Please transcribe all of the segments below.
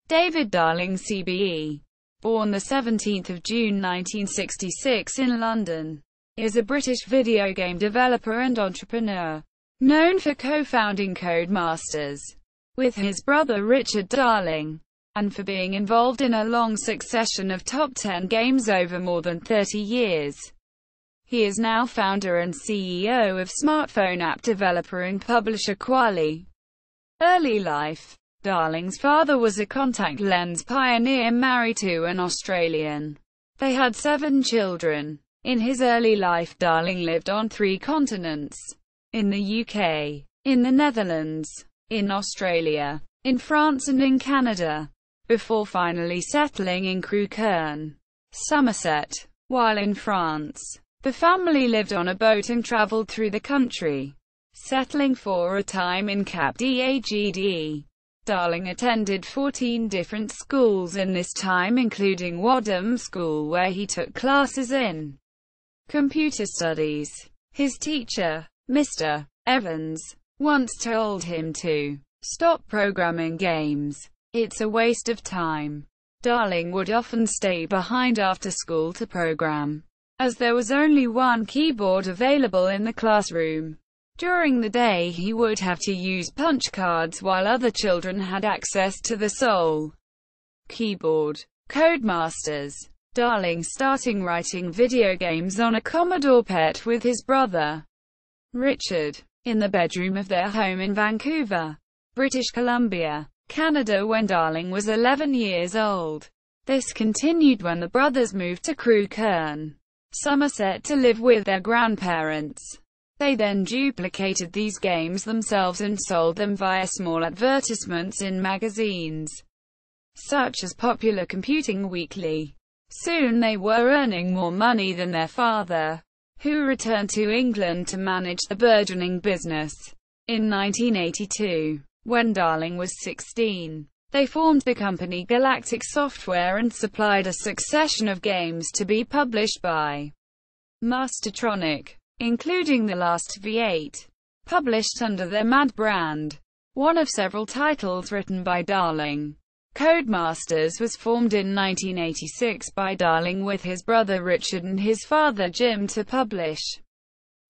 David Darling CBE, born the 17th of June 1966 in London, is a British video game developer and entrepreneur, known for co-founding Codemasters with his brother Richard Darling, and for being involved in a long succession of top 10 games over more than 30 years. He is now founder and CEO of smartphone app developer and publisher Kwalee. Early life. Darling's father was a contact lens pioneer married to an Australian. They had 7 children. In his early life, Darling lived on 3 continents: in the UK, in the Netherlands, in Australia, in France and in Canada, before finally settling in Crewkerne, Somerset. While in France, the family lived on a boat and travelled through the country, settling for a time in Cap d'Agde. Darling attended 14 different schools in this time, including Wadham School, where he took classes in computer studies. His teacher, Mr. Evans, once told him to stop programming games. It's a waste of time. Darling would often stay behind after school to program, as there was only one keyboard available in the classroom. During the day he would have to use punch cards while other children had access to the sole keyboard. Codemasters. Darling starting writing video games on a Commodore PET with his brother Richard, in the bedroom of their home in Vancouver, British Columbia, Canada when Darling was 11 years old. This continued when the brothers moved to Crewkerne, Somerset to live with their grandparents. They then duplicated these games themselves and sold them via small advertisements in magazines, such as Popular Computing Weekly. Soon they were earning more money than their father, who returned to England to manage the burgeoning business. In 1982, when Darling was 16, they formed the company Galactic Software and supplied a succession of games to be published by Mastertronic, including The Last V8, published under their Mad brand, one of several titles written by Darling. Codemasters was formed in 1986 by Darling with his brother Richard and his father Jim to publish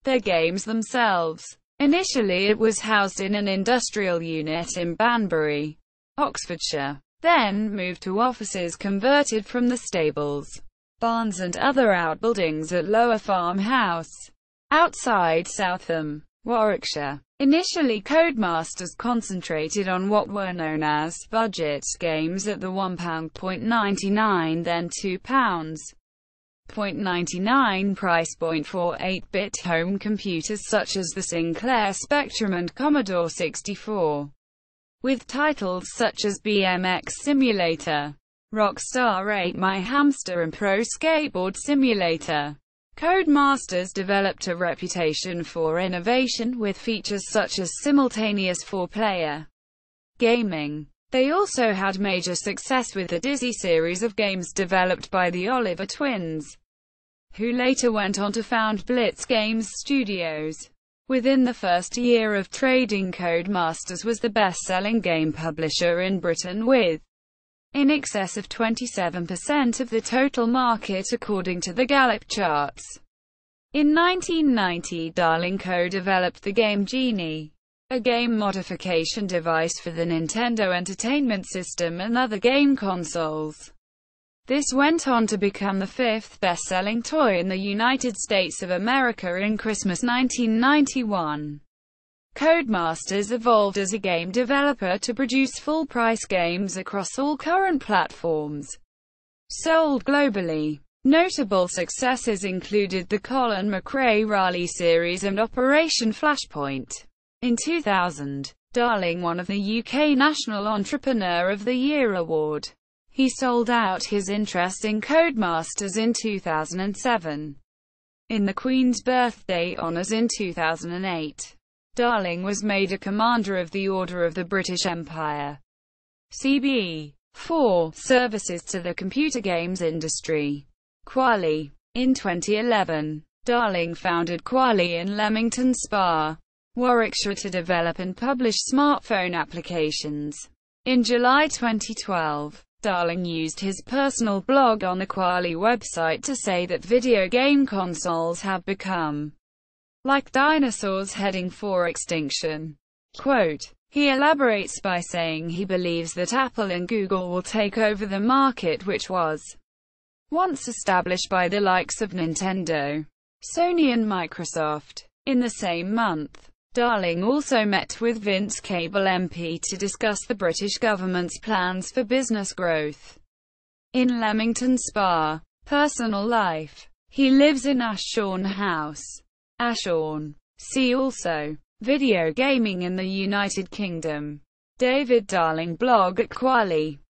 their games themselves. Initially it was housed in an industrial unit in Banbury, Oxfordshire, then moved to offices converted from the stables, barns and other outbuildings at Lower Farmhouse, outside Southam, Warwickshire. Initially Codemasters concentrated on what were known as budget games at the £1.99 then £2.99 price point for 8-bit home computers such as the Sinclair Spectrum and Commodore 64, with titles such as BMX Simulator, Rockstar 8 My Hamster and Pro Skateboard Simulator. Codemasters developed a reputation for innovation with features such as simultaneous 4-player gaming. They also had major success with the Dizzy series of games developed by the Oliver twins, who later went on to found Blitz Games Studios. Within the first year of trading, Codemasters was the best-selling game publisher in Britain with in excess of 27% of the total market according to the Gallup charts. In 1990, Darling co-developed the game Genie, a game modification device for the Nintendo Entertainment System and other game consoles. This went on to become the 5th best-selling toy in the United States of America in Christmas 1991. Codemasters evolved as a game developer to produce full-price games across all current platforms, sold globally. Notable successes included the Colin McRae Raleigh series and Operation Flashpoint. In 2000, Darling won the UK National Entrepreneur of the Year award. He sold out his interest in Codemasters in 2007. In the Queen's Birthday Honours in 2008, Darling was made a Commander of the Order of the British Empire, CBE, for services to the computer games industry. Kwalee. In 2011, Darling founded Kwalee in Leamington Spa, Warwickshire to develop and publish smartphone applications. In July 2012, Darling used his personal blog on the Kwalee website to say that video game consoles have become like dinosaurs heading for extinction. Quote, he elaborates by saying he believes that Apple and Google will take over the market which was once established by the likes of Nintendo, Sony and Microsoft. In the same month, Darling also met with Vince Cable MP to discuss the British government's plans for business growth in Leamington Spa. Personal life. He lives in Ashbourne House, Ashbourne. See also video gaming in the United Kingdom. David Darling blog at Kwalee.